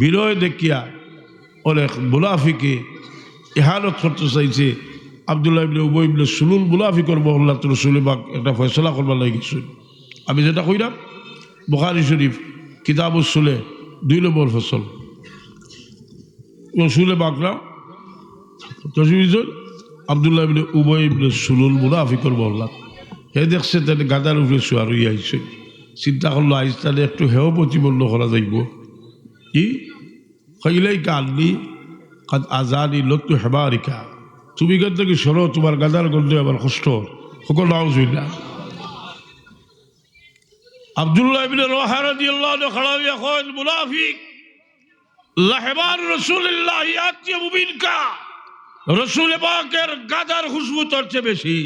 বিনয় দেখিয়া অনেক মুনাফিকে ইহানত করতে চাইছে। আব্দুল্লাহ ইবনে উবাই ইবনে সুলুল মুনাফিকর মহল্লা তো রসুল পাক একটা ফয়সলা করবার লাগে গেছিল। আমি যেটা কইলাম বুখারী শরীফ কিতাবুস সুলে 2 নম্বর ফসল রসুলে পাকরা আব্দুল্লাহ ইবনে উবাই ইবনে সুলুল মুনাফিকর মহল্লা হে দেখছে তাহলে গাদার উপরে শোয়ার হইয়া আইছে। চিন্তা করলো আইস তাহলে একটু হেও প্রতিবন্ধ করা যাইব। কি কইলাই কানলি কাদ আজানি লত্তু হেমারিকা, তুমি এখান থেকে সরো, তোমার গাদার গন্ধে আমার কষ্ট সকল নাউজুবিল্লাহ। আব্দুল্লাহ ইবনে রওয়াহা রাদিয়াল্লাহু আনহু খড়া হইয়া কইল মুনাফিক লাহবার রাসূলুল্লাহ ইয়াতিয়াবু বিনকা, রাসূল পাকের গাদার খুশবু তোর চেয়ে বেশি।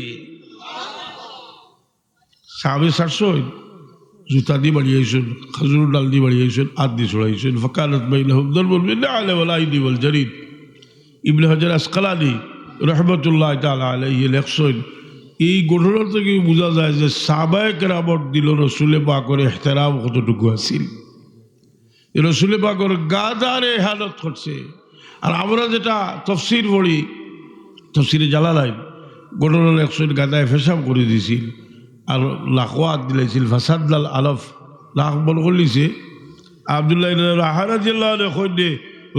সাহাবী সারসই জুতা দিয়ে বাড়িয়েছেন, খাজুর ডাল দিয়ে বাড়িয়েছেন, আদ দিয়ে ছড়াইছেন। ফাকানাত বাইনাহুম দরবুন মিন আলা ওয়াল আইদি ওয়াল জারিদ। ইবনে হাজার আসকালানি রহমতুল্লাহ তাআলা আলাইহি লেখছেন এই ঘটনা থেকে বোঝা যায় যে সাহাবায়ে কেরামত দিল রসুলে পাকের ইহতিরাম কতটুকু আছিল। রসুলে পাকের গাদারে হালত করছে। আর আমরা যেটা তফসির পড়ি, তফসিরে জালালাইন ঘটনা লেখছেন গাদায় পেশাব করে দিয়েছিল আর লাখওয়াত দিলাইছিল ফাসাদলাল আলফ লাখ বল করলিছে। আব্দুল্লাহ ইবনে রওয়াহা রাদিয়াল্লাহু আনহু কইলে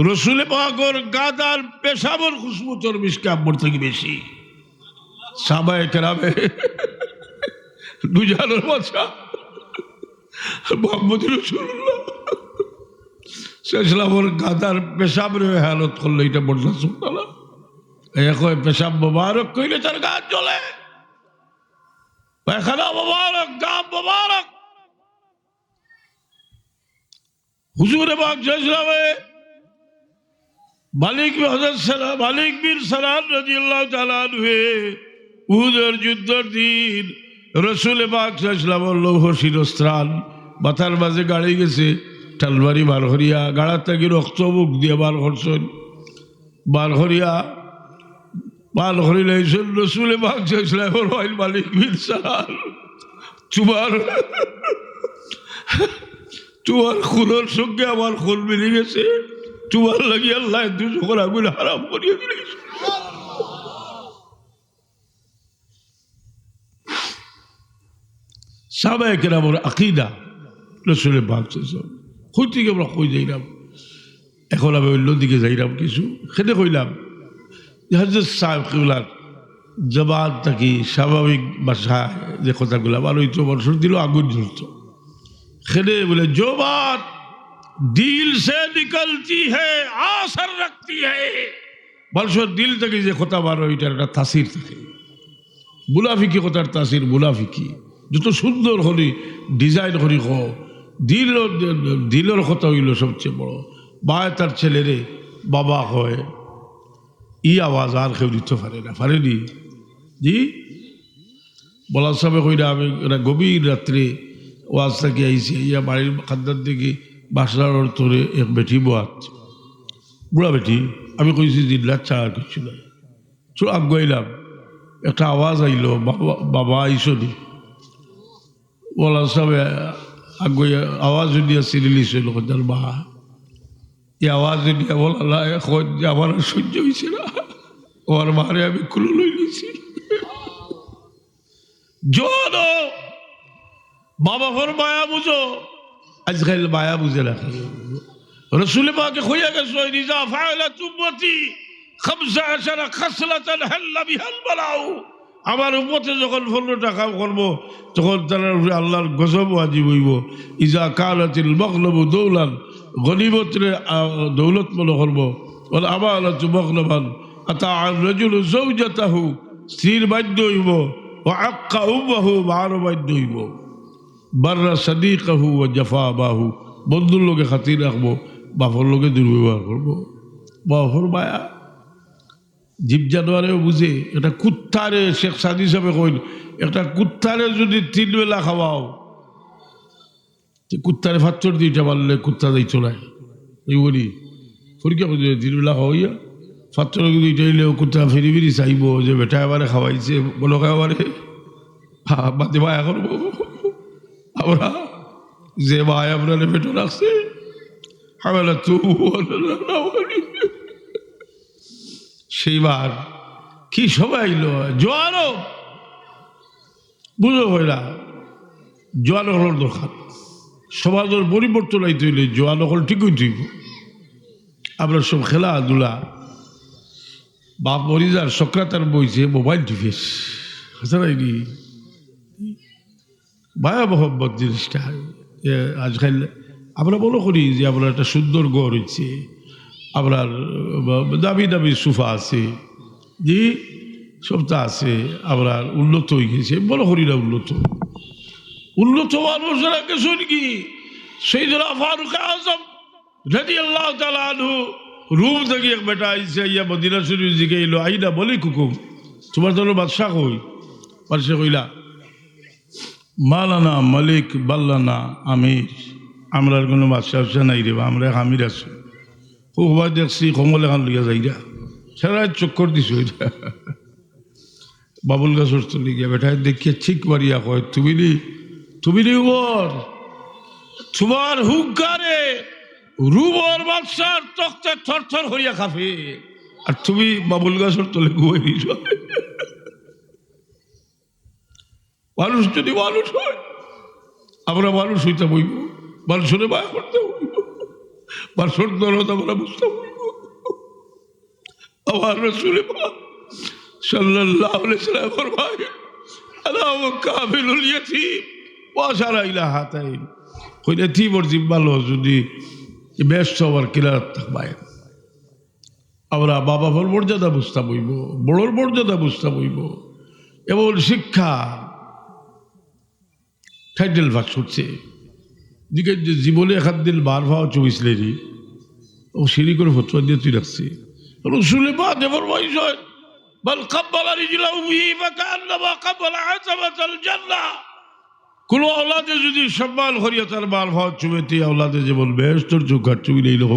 রসুলে পাকের গাদার পেশাবর খুশবু তোর মিশকাব মোর থেকে বেশি। সাহাবায়ে কেরামে দুজানের বাদশা মুহাম্মদ রাসূলুল্লাহ সাল্লাল্লাহু গাদার পেশাবের হালত করলে এটা বড় সুবহানাল্লাহ। এখন পেশাব মোবারক কইলে তার গাছ জ্বলে, পায়খানা মোবারক, গাম মোবারক। হুজুরে পাক সাল্লাল্লাহু মালিক বিন সালাম রাদিয়াল্লাহু তাআলা আনহু উহুদের যুদ্ধের দিন রসুল পাক সাল্লাল্লাহু আলাইহি লৌহ শিরস্ত্রাণ মাথার মাঝে গাড়ি গেছে, টালবাড়ি বার করিয়া গাড়া থেকে রক্ত মুখ দিয়ে বার করছেন। বার করিয়া বার করিলেছেন রসুল পাক সাল্লাল্লাহু আলাইহি মালিক বিন সালাম তোমার খুনের সঙ্গে আমার খুন মিলে গেছে, তোমার লাগি আল্লাহ দুজকের আগুন হারাম করিয়া দিয়েছে। সাহাবায়ে কেরামের আকীদা রসুল পাক সাল্লাল্লাহু কই থেকে আমরা কই যাইলাম, এখন আমি অন্যদিকে যাইলাম কিছু খেতে কইলাম হযরত সাহেব কিবলার জবান থাকি স্বাভাবিক ভাষায় যে কথাগুলো আমার হইতো মানুষের দিল আগুন জ্বলত। খেলে বলে जो बात दिल से निकलती है आसर रखती है, মানুষের দিল থেকে যে কথা বার হয় এটার একটা তাসির থাকে। মুনাফিকি কথার তাসির মুনাফিকি যত সুন্দর হলি ডিজাইন করি দিলের কথা হইল সবচেয়ে বড়। বায় তার ছেলেরে বাবা হয় ই আওয়াজ আর কেউ দিতে পারে না, পারেনি জি বলার সময় কইরা আমি গভীর রাত্রে ওয়াজ থেকে আইসি ইয়া বাড়ির খাদ্যার দিকে বাসার তোরে এক বেটি বোয়াত বুড়া বেটি। আমি কইছি দিল্লা চা আর কিছু নাই, চো আগুয়াইলাম একটা আওয়াজ আইল বাবা আইসনি বলার সময় আগুয়া আওয়াজ দিয়া সিরিলিছিল তার বা এই আওয়াজ দিয়া বলা আমার সহ্য হয়েছে না, আমার মারে আমি খুলে লই নিয়েছি। জোনো বাবা ফর মায়া বুঝো, আজকাল মায়া বুঝে রাখে। রসুল পাকে হইয়া গেছে রিজা ফাআলাত উম্মতি 15 খাসলাতান হাল্লা বিহাল বালাউ, আমার উম্মতে যখন 15টা কাম করবো তখন তার উপরে আল্লাহর গজব ওয়াজিব হইব। ইজা কালাতিল মাগলাবু দৌলান, গনিমতরে দৌলত মনে করবো। বলে আমানাতু মাগলাবান আতা রাজুলু যাওজাতাহু, স্ত্রীর বাধ্য হইব। ও আক্কা উম্মাহু, মারও বাধ্য হইব। বাররা সাদিকাহু ও জাফা বাহু, বন্ধুর লোকে খাতির রাখবো, বাপর লোকে দুর্ব্যবহার করবো। বাপর মায়া জীব জানোয়ারেও বুঝে। একটা কুত্তারে শেখ সাদি সাহেব কইল একটা কুত্তারে যদি 3 বেলা খাওয়াও, কুত্তারে ফাচ্চর দিতে পারলে কুত্তা দিই চলায় এই বলি পরীক্ষা করে 3 বেলা খাওয়াইয়া ফাচ্চর দিতে হইলেও কুত্তা ফিরি ফিরি চাইব যে বেটা এবারে খাওয়াইছে বলো এবারে বাদে মায়া করবো। আমরা যে ভাই আপনার পেটো রাখছে সেইবার কি সবাই জোয়ারও বুঝো হইলা জোয়ান হল দরকার সমাজের পরিবর্তন আইতে হইলে জোয়ান হল ঠিক হইতে হইব আমরা সব খেলাধুলা বাপ মরিজার সক্রাতার বইছে মোবাইল টিভিস হাসারাইনি ভয়াবহ জিনিসটা আজকাল আমরা মনে করি যে আমরা একটা সুন্দর গড় হচ্ছে আপনার দামি দামি সোফা আছে জি সবটা আছে আপনার উন্নত হয়ে গেছে মনে করি না উন্নত মানুষেরা কিছু কি সৈয়দনা ফারুক আজম রাদিয়াল্লাহু তাআলা আনহু রুম থেকে এক বেটা আইসে ইয়া মদিনা শরীফ জিকে এলো আইনা বলি কুকুম তোমার তো বাদশাহ কই বাদশাহ কইলা মালানা মালিক বাল্লানা আমির আমরা কোনো বাদশাহ নাই রে আমরা আমির আছি খুব দেখছি কমল এখান লইয়া যাইরা সারা চক্কর দিছো এটা বাবুল গাছর চলে গিয়া বেটা দেখিয়ে ঠিক মারিয়া কয় তুমি ওর তোমার হুঙ্কারে রুবর বাদশার তক্তে থরথর হইয়া খাফে আর তুমি বাবুল গাছর তলে ঘুমাই দিছ মানুষ যদি মানুষ হয় আমরা মানুষ হইতে বইব মানুষের মায়া করতে বইব মানুষের দরদ আমরা বুঝতে বইব আমার রাসূল পাক সাল্লাল্লাহু আলাইহি ওয়াসাল্লাম ফরমায় আলা ওয়া কাবিলুল ইয়াতীম ওয়া শারা ইলা হাতাইন কইলে তিবর জিব্বালো যদি ব্যস্ত হওয়ার কিলার থাকবায় আমরা বাবা ভর মর্যাদা বুঝতে বইব বড়োর মর্যাদা বুঝতে বইব এবং শিক্ষা টাইটেল ভাগ ছুটছে দিকে জীবনে এখান দিন বার ভাও চবিসলেনি ও সিঁড়ি করে ফতুয়া দিয়ে তুই রাখছি রসুলে পা দেবর বয়স বল কাব্বাল রিজলাহু বিহি ফাকান্নামা কাব্বালা আতাবাতাল জান্নাহ কোন আওলাদে যদি সম্মান করিয়া তার বার ভাও চুবেতে আওলাদে যেমন বেহেশতের চৌকাঠ চুবি নেই লোক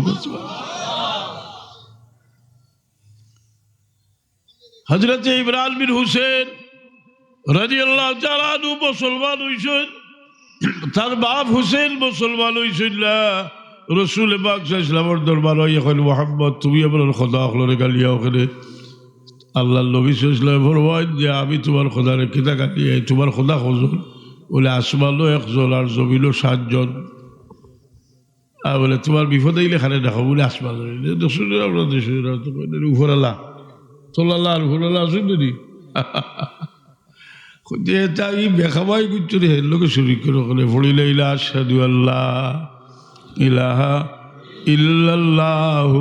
হযরত ইমরান বিন হুসেন রাদিয়াল্লাহু তাআলা আনহু মুসলমান হইছেন তার বাপ হুসেন মুসলমান হইছেন না রসুল পাক সাল্লাল্লাহু আলাইহি ওয়াসাল্লামের দরবার হইয়া কইল মুহাম্মদ তুমি আপনার খোদা হলরে গালিয়া ওখানে আল্লাহর নবী সাল্লাল্লাহু আলাইহি ওয়াসাল্লাম ফরমায় যে আমি তোমার খোদারে কিতা গালিয়া তোমার খোদা কজন বলে আসমানও একজন আর জমিনও 7 জন আর বলে তোমার বিপদ আইলে খানে দেখো বলে আসমান দোষের আমরা দেশের উপরালা তোলালা আর উপরালা আসুন যদি তাই বেখাবাই করছো রে লোকে শরীর করে ওখানে পড়িলে ইলা আশহাদু আল্লাহ ইলাহা ইল্লাল্লাহু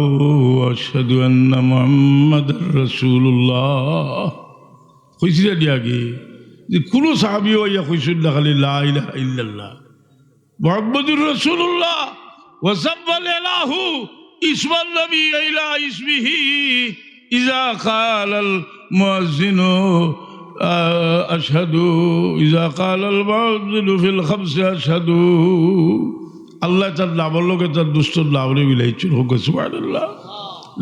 ওয়া আশহাদু আন্না মুহাম্মাদার রাসূলুল্লাহ কইছিল আগে যে কোনো সাহাবী হইয়া কইছেন না খালি লা ইলাহা ইল্লাল্লাহ মুহাম্মাদুর রাসূলুল্লাহ ওয়া সাব্বাল ইলাহু ইসমান নবী ইলা ইসমিহি ইযা ক্বালাল মুয়াজ্জিনু আশহাদু ইযা ক্বালাল মুয়াজ্জিনু ফিল খামস আশহাদু আল্লাহ তার নামের লোকে তার দুষ্টর নামে মিলাইছেন হোক সুবহানাল্লাহ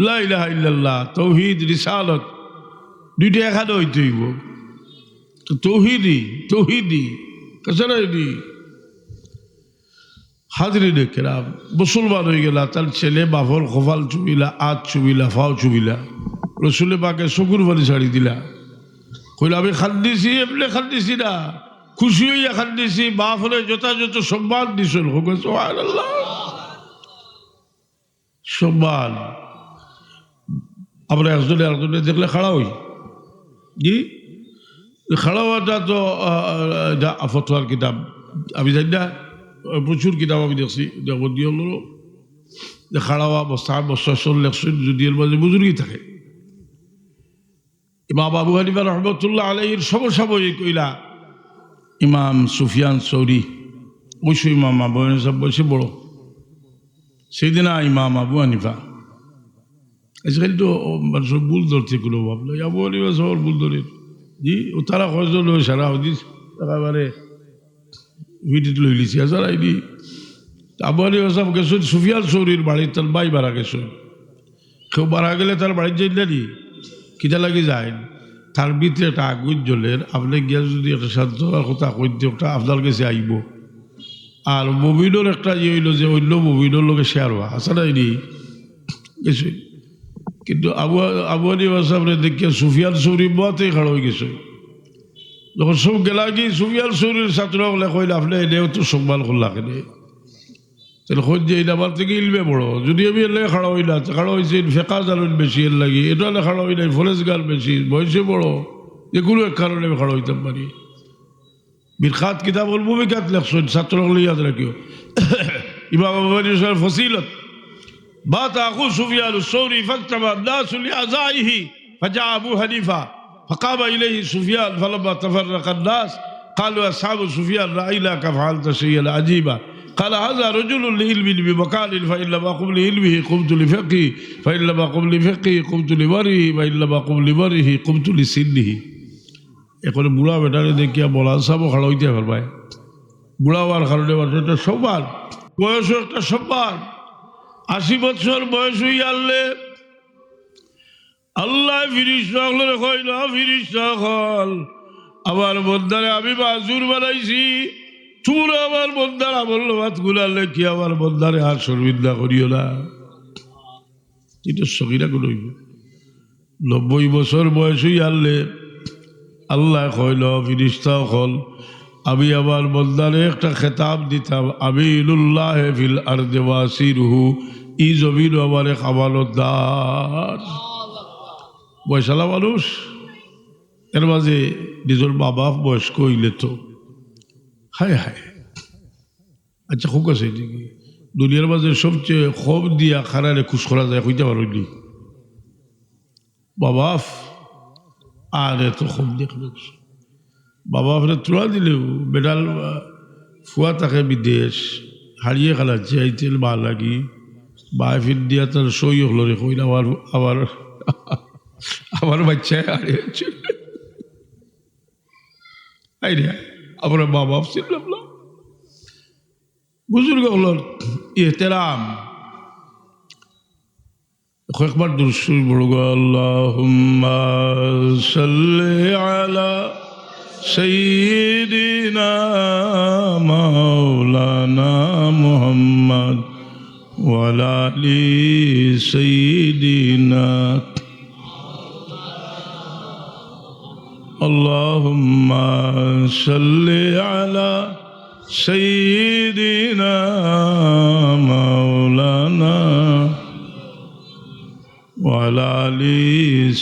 লা ইলাহা ইল্লাল্লাহ তাওহীদ রিসালাত দুইটা একসাথে হইতে হইব তৌহিদি কাছাড়াইনি হাজরিনে কেরাম মুসলমান হয়ে গেলা তার ছেলে বাফর কপাল চুবিলা আজ চুবিলা ফাও চুবিলা রসুলে পাকে চকুর বাড়ি ছাড়ি দিলা কইলা আমি খান্দিছি এমনি খান্দিছি না খুশি হইয়া খান্দিছি বাফরে যথাযথ সম্মান দিছিল সুবহানাল্লাহ সম্মান আমরা একজনে দেখলে খাড়া হই জি খাড়া হওয়াটা তো ফতোয়ার কিতাব আমি জানি না প্রচুর কিতাব আমি দেখছি দেবদী হল যে খাড়া হওয়া বস্তা লেখছেন যদি এর মাঝে বুজুর্গি থাকে ইমাম আবু হানিফা রহমতুল্লাহ আলাইহির সমসাময়িক কইলা ইমাম সুফিয়ান সৌরি অবশ্য ইমাম আবু হানিফা বয়সে বড় সেইদিনা ইমাম আবু হানিফা আজকাল তো মানুষের ভুল ধরছে কোনো ভাবলো আবু হানিফা সবার ভুল ধরে জি ও তারা কয়জন সারা হদিস একেবারে ভিডিও লই লিছি আসার আইডি আবু হানিফা সাহেব গেছেন সুফিয়ান সৌরির বাড়ি তার বাই বাড়া গেছেন কেউ বাড়া গেলে তার বাড়ির যাই না নি কিতা লাগে যায় তার ভিতরে একটা আগুন জ্বলের আপনি গিয়া যদি একটা সাধ্য কথা কইতে একটা আপনার কাছে আইব আর মুমিনের একটা ইয়ে হইল যে অন্য মুমিনের লোকে শেয়ার হওয়া আছে না এটি কিছুই। কিন্তু আবু হানিফা সাহেবরে দেখিয়া সুফিয়ান সৌরি বাতে খাড়া হয়ে গেছে। যখন সব গেলা কি সুফিয়ান সৌরির ছাত্র বলে কইলে আপনি এনেও তো সম্মান করলা কেনে, তাহলে খোঁজ যে এটা আমার থেকে ইলমে বড়। যদি আমি এর লাগে খাড়া হই না, খাড়া হয়েছে ফেঁকা জানুন বেশি এর লাগে, এটা হলে খাড়া হই নাই ফরেজগার বেশি বয়সে বড়, যে কোনো এক কারণে আমি খাড়া হইতাম পারি। বিরখাত কিতাবুল মুবিকাত লেখছেন ছাত্রগুলো ইয়াদ রাখিও। ইমাম আবু হানিফার ফসিলত বাত আখু সুফিয়ান আস-সৌরি ফাজতামা الناس لعزائه فجاء ابو حنيفه فقام اليه سفيان فلما تفرق الناس قالوا اصحاب سفيان رايناك فعلت شيئا عجيبا قال هذا رجل لعلم بمكان فإنما قم لعلمه قمت لفقهه فإنما قم لفقهه قمت لورعه وإنما قم لورعه قمت لسنه। এখন বুড়া বেটারে দেখিয়া বলা সাবও খাড়া হইতে পারবাই, বুড়া হওয়ার কারণে একটা সম্মান, বয়সও একটা সম্মান। 80 বছর বয়স হয়ে আনলে আল্লাহ ফিরিস্তা হলে কই না ফিরিস্তা হল আমার বন্দারে আমি মাজুর বানাইছি, তোমরা আমার বন্দার আমল নামাত গুলালে কি আমার বন্দারে আর শর্মিন্দা করিও না। এটা সগিরা গুলো 90 বছর বয়স হয়ে আনলে আল্লাহ কইল ফিরিস্তা হল আমি আমার বন্দারে একটা খেতাব দিতাম, আমিনুল্লাহ ফিল আরদি ওয়াসিরুহু, ই জমিন আমার এক আমানতদার বয়সালা মানুষ। এর মাঝে নিজের মা বাপ বয়স্ক হইলে তো হায় হায়। আচ্ছা খুব আছে এদিকে দুনিয়ার মাঝে সবচেয়ে খব দিয়া খারারে খুশ করা যায় কইতে পারি বাবাফ, আর এত খব দেখল বাবা ফের তোলা দিলেও বেটাল ফুয়া থাকে বিদেশ হারিয়ে খেলাচ্ছে আইতেল বা লাগি বা ফির দিয়া তার সই হলো রে কইনা আবার আমার বাচ্চায় হারিয়েছে। আমরা মা বাপ ছিলাম না, বুজুর্গ হল ইহতেরাম। কয়েকবার দুরূদ পড়ব, আল্লাহুম্মা সাল্লি আলা সাইয়্যিদিনা মাওলানা মুহাম্মদ ওয়া আলা আলি সাইয়্যিদিনা। আল্লাহুম্মা সাল্লি আলা সাইয়্যিদিনা মাওলানা ওয়া আলা আলি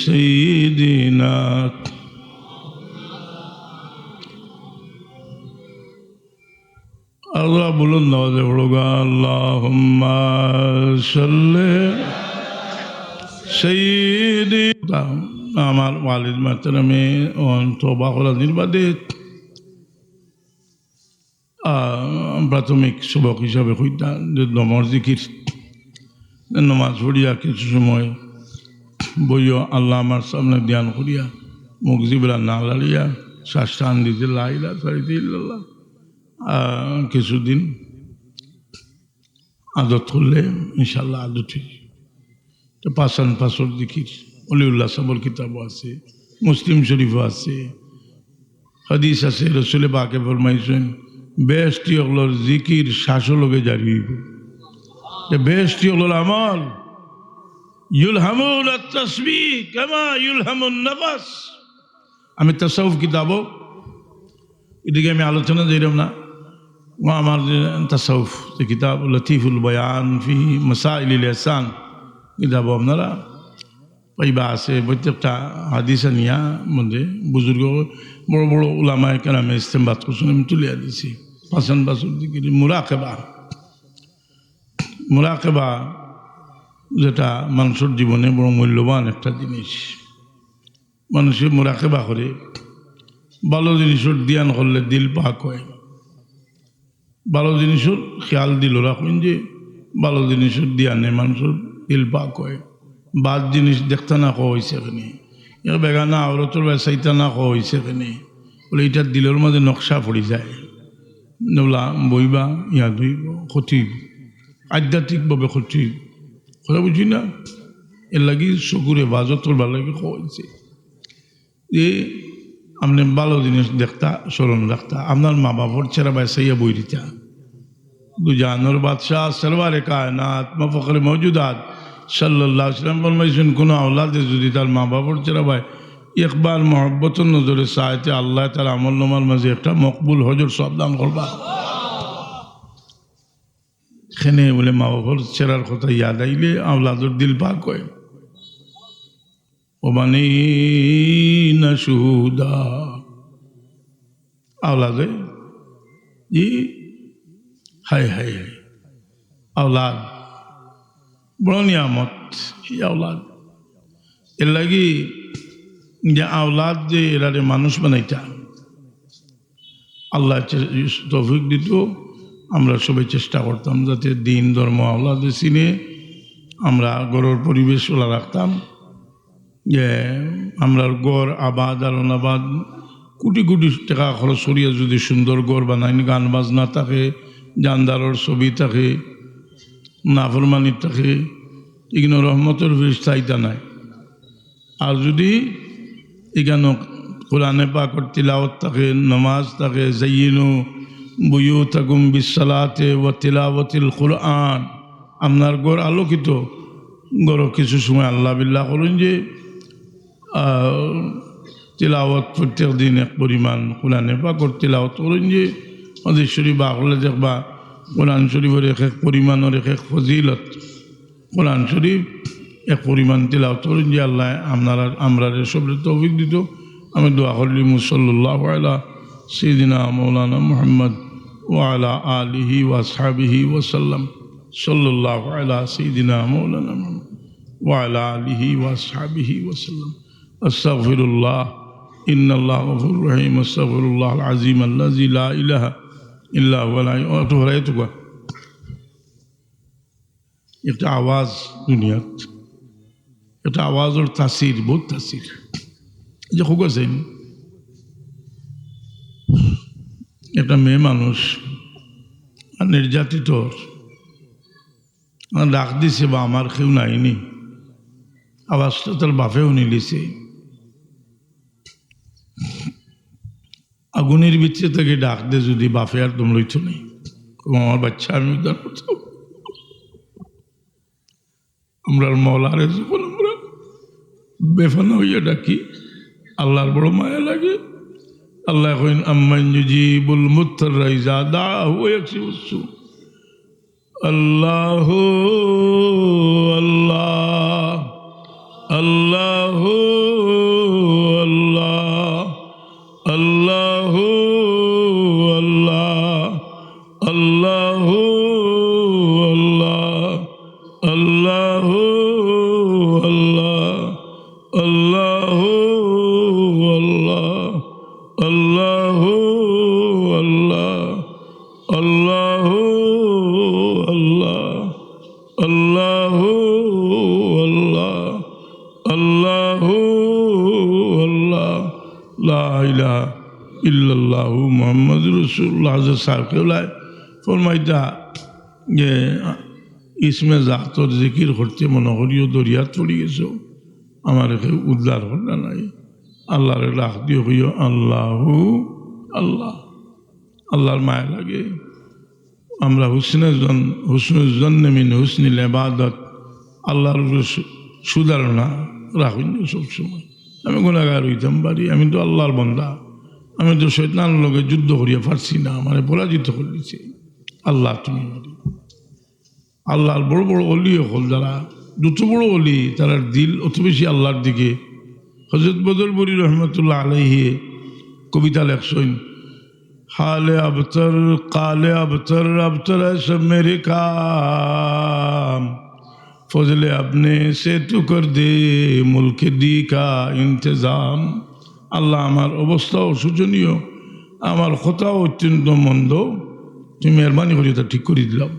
সাইয়্যিদিনা। আল্লাহ বলুন নওয়াজে পড়োগা, আল্লাহুম্মা সাল্লি সাইয়্যিদিনা। আমার ওয়ালিদ মাহতারামে তওবা করার বাদে প্রাথমিক সবক হিসাবে কইতা যে নমর জিকির নমাজ পড়িয়া কিছু সময় বইও আল্লাহ আমার সামনে ধ্যান করিয়া মুখ জিবরা না লাড়িয়া শ্বাস টান দিতে লা ইলাহা ইল্লাল্লাহ কিছুদিন আদত করলে ইনশাল্লাহ আদত পাঁচান পাঁচর জিকির অলিউল্লাহ সাবর কিতাবও আছে, মুসলিম শরীফও আছে, হাদিস আছে। রসুলে পাকে ফরমাইছেন বেশটি হলোর জিকির শ্বাসলকে জারি হইব, বেশটি হলোর আমল ইউলহামুন আত-তাসবিহ কামা ইউলহামুন নাফস। আমি তাসাউফ কিতাবও এদিকে আমি আলোচনা দিলাম না, আমার যে তাসাউফ যে কিতাব লতিফুল বয়ান ফি মাসাইলিল ইহসান কিতাবও আপনারা পাইবা আছে। প্রত্যেকটা হাদিসা নিয়া মধ্যে বুজুর্গ বড় বড় উলামায়ে কেরামে ইস্তেমবাদ করছেন, আমি তুলিয়া দিছি। পাঁচান পাঁচর জিকির মুরাকেবা, মুরাকেবা যেটা মানুষের জীবনে বড় মূল্যবান একটা জিনিস। মানুষের মুরাকেবা করে ভালো জিনিসের ধ্যান করলে দিল পাক হয়, ভালো জিনিসের খেয়াল দিল রাখুন যে ভালো জিনিসের ধ্যানে মানুষের দিল পাক হয়। বাদ জিনিস দেখতে না খাওয়া হয়েছে এখানে, বেগানা আওরতর বেসাইতা না খাওয়া হয়েছে এখানে বলে এটার দিলের মাঝে নকশা পড়ি যায়, নবলা বইবা ইয়া ধুইব ক্ষতি আধ্যাত্মিকভাবে ক্ষতি কথা বুঝি না। এর লাগি চকুরে বাজতর ভাল লাগে খাওয়াইছে যে আপনি ভালো জিনিস দেখতা স্মরণ রাখতা, আপনার মা বাবার ছেড়া বেসাইয়া বই দিতা दो जानवर बादशाह सरवार कायनात मफखर मौजूदात सल्लल्लाहु अलैहि वसल्लम फरमाइছেন কোন আওলাদে যদি তার মা বাবার চেরা ভাই একবার মহব্বতের নজরে চাইতে আল্লাহ তার আমল নামার মাঝে একটা মকবুল হজর সব দান করবা এখানে বলে মা বাবার চেরার কথা ইয়াদ আইলে আওলাদর দিল পাক হয় ওবানিনা শুহুদা औलाद जी हाय हाय हाय औलाद बड़ो नियामत ये औलाद এর লাগি যে औलाद যে এরারে মানুষ বানাইতা আল্লাহ তৌফিক দিত আমরা সবাই চেষ্টা করতাম যাতে দিন ধর্ম औलाद চিনে আমরা গড়ের পরিবেশ ওলা রাখতাম যে আমরা গড় আবাদ আর অনাবাদ কোটি কোটি টাকা খরচ করিয়া যদি সুন্দর গড় বানাই গান বাজনা থাকে জানদারর ছবি থাকে নাফরমানি থাকে এগুলো রহমতের বিস্তারিতা নাই আর যদি এখানে কোরআনে পাকের তিলাওয়াত থাকে নামাজ থাকে যাইয়িনু বুয়ুতাকুম বিসসালাতি ওয়া তিলাওয়াতিল কুরআন আপনার গড় আলোকিত গড় কিছু সময় আল্লাহ বিল্লাহ করুন যে তিলাওয়াত প্রত্যেক দিন এক পরিমাণ কোরআনে পাকের তিলাওয়াত করুন যে হাদিস শরীফ আগলে দেখবা কোরআন শরীফের এক এক পরিমাণের এক এক ফজিলত কোরআন শরীফ এক পরিমাণ তিলাওয়াত করুন যে আল্লাহ আমরা সবরে তৌফিক দিত আমি দোয়া করি সাল্লাল্লাহু আলা সাইয়্যিদিনা মাওলানা মুহাম্মদ ওয়া আলা আলিহি ওয়া আসহাবিহি ওয়া সাল্লাম সাল্লাল্লাহু আলা সাইয়্যিদিনা মাওলানা মুহাম্মদ ওয়া আলা আলিহি ওয়া আসহাবিহি ওয়া সাল্লাম আস্তাগফিরুল্লাহ ইন্নাল্লাহ গফুরুর রহিম আস্তাগফিরুল্লাহ আল আযীম আল্লাযী লা ইলাহা ইল্লা হুয়া একটা আওয়াজ দুনিয়াত একটা আওয়াজের তাসির বহুত তাসির যে হোক আছেন একটা মেয়ে মানুষ নির্যাতিত ডাক দিছে বা আমার কেউ নাইনি আওয়াজটা তার বাপেও নিলিছে আগুনের ভিতরে থেকে ডাক দে যদি বাপে আর তুমি লইছ নেই আমার বাচ্চা আমি উদ্ধার করতাম আমরা মৌলারে যখন আমরা বেফানা হইয়া ডাকি আল্লাহর বড় মায়া লাগে আল্লাহ কইন আম্মান ইউজিবুল মুত্তারা ইযা দাআহু ওয়া ইয়াকশিফুস সূ আল্লাহু আল্লাহ আল্লাহু আল্লাহ আল্লাহু আল্লাহ আল্লাহু আল্লাহ আল্লাহু আল্লাহ আল্লাহু আল্লাহ আল্লাহু আল্লাহ আল্লাহু আল্লাহ আল্লাহু আল্লাহ আল্লাহু আল্লাহ লা ইলাহা ইল্লাল্লাহু মুহাম্মাদুর রাসূলুল্লাহ সাহেব ফরমাইতা যে ইসমে জাতর জিকির করতে মনে করিও দরিয়াত পড়ি গেছো আমার উদ্ধার হল নাই আল্লাহর ডাক দিয়ে হইও আল্লাহু আল্লাহ আল্লাহর মায়া লাগে আমরা হুসনুজ্জন্নে মিন হুসনিল ইবাদত আল্লাহর সুধারণা রাখুন সবসময় আমি গুনাহগার হইতাম পারি আমি তো আল্লাহর বান্দা আমি তো শয়তানের লগে যুদ্ধ করিয়া পারছি না মানে পরাজিত করে দিছে আল্লাহ তুমি আল্লাহর বড় বড় অলি হল যারা যত বড় অলি তারা দিল অত বেশি আল্লাহর দিকে হযরত বদরপুরি রহমতুল্লাহ আলাইহি কবিতা লেখছেন हाल अबतर काले अबतर अबतर सब मेरे काम फजले अपने से तू कर दे मुल्क दी का इंतजाम আল্লাহ আমার অবস্থাও শোচনীয় আমার কথাও অত্যন্ত মন্দ তুমি মেহরবানি করে তা ঠিক করে দিলাম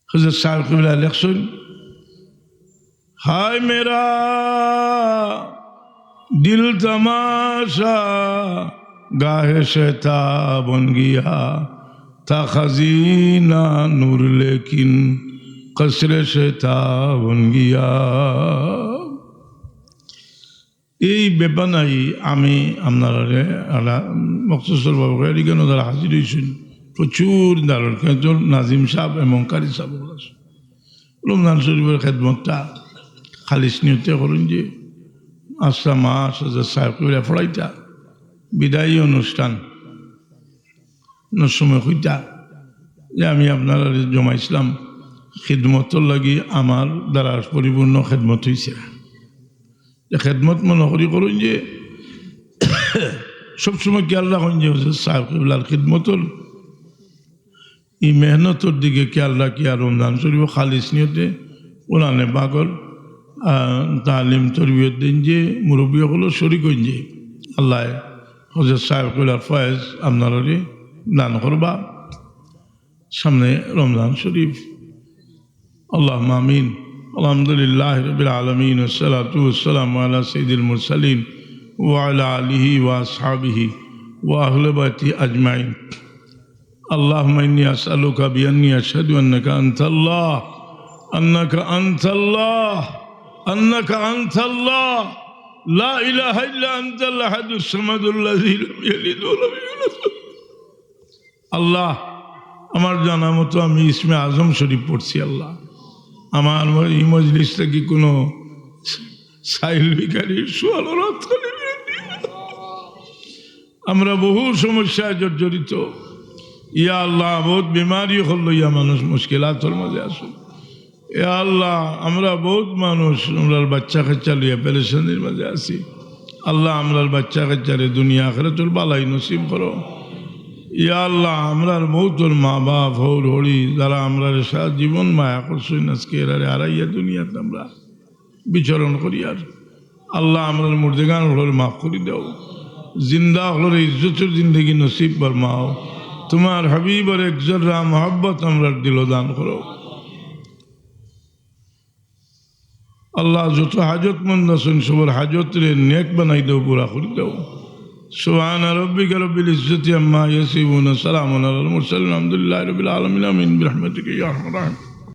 হযরত সাহেব কিবলা লেখছেন हाय मेरा दिल तमाशा गाहे शैता बन गया था खजीना नूर लेकिन कसरे शैता बन गया এই ব্যাপার নাই আমি আপনারা মকসুসর বাবু কেন যারা হাজির হয়েছেন প্রচুর দারুল কিন্তু নাজিম সাহেব এবং কারি সাহেব রমজান শরীফের খেদমতটা খালিস নিয়তে করুন যে আশা মাস সাহেব করে ফড়াইতা বিদায়ী অনুষ্ঠান সময় হইতা যে আমি আপনারা জমাইছিলাম খিদমতর লাগি আমার দ্বারা পরিপূর্ণ খেদমত হয়েছে খেদমত মনে করি করুন যে সবসময় খেয়াল রাখুন যে সাহেব কিবলার খিদমতর এই মেহনতর দিকে খেয়াল রাখি আর রমজান শরীফ খালিস নিয়তে ওনানে বাগর তালিম তরবিয়ত দিন যে মুরব্বী হলো শরিক হইন যে আল্লাহ হজরত সাহেব কিবলার ফয়েজ আপনারা দান করবা সামনে রমজান শরীফ اللهم آمين الحمد لله رب العالمين والصلاة والسلام على سيد المرسلين وعلى آله وأصحابه وأهل بيته أجمعين اللهم إني أسألك بأني أشهد أنك أنت الله أنك أنت الله أنك أنت الله لا إله إلا أنت الأحد الصمد الذي لم يلد ولم يولد الله আমার জানা মতো আমি ইসমে আজম শরীফ পড়ছি আল্লাহ আমার এই মজলিস থেকে কোনো সাইল ভিখারির সোয়াল আমরা বহু সমস্যায় জর্জরিত ইয়া আল্লাহ বহুত বিমারি হল ইয়া মানুষ মুশকিলাতর মাঝে আসুন ইয়া আল্লাহ আমরা বহুত মানুষ আমরার বাচ্চা কাচ্চা লইয়া পেরেশানির মাঝে আছি আল্লাহ আমরার বাচ্চা কাচ্চারে দুনিয়া আখিরাতুল বালাই নসিব করো ইয়া আল্লাহ আমরার মৌতর মা বাপ হৌর হরি যারা আমরা সারা জীবন মায়া করছই আজকে এরারে আড়াইয়া দুনিয়াতে আমরা বিচরণ করি আর আল্লাহ আমরার মুর্দেগান হলোর মাফ করি দাও জিন্দা হলোর ইজ্জতের জিন্দগি নসিব বরমাও তোমার হাবিবর একজরা মোহাব্বত আমরার দিল দান করো আল্লাহ যত হাজতমন্দ আছেন সবার হাজতরে নেক বানাই দাও পুরা করে দাও سبحان ربك رب العزة عما يصفون سلام على المرسلين الحمد لله رب العالمين آمين برحمتك يا أرحم الراحمين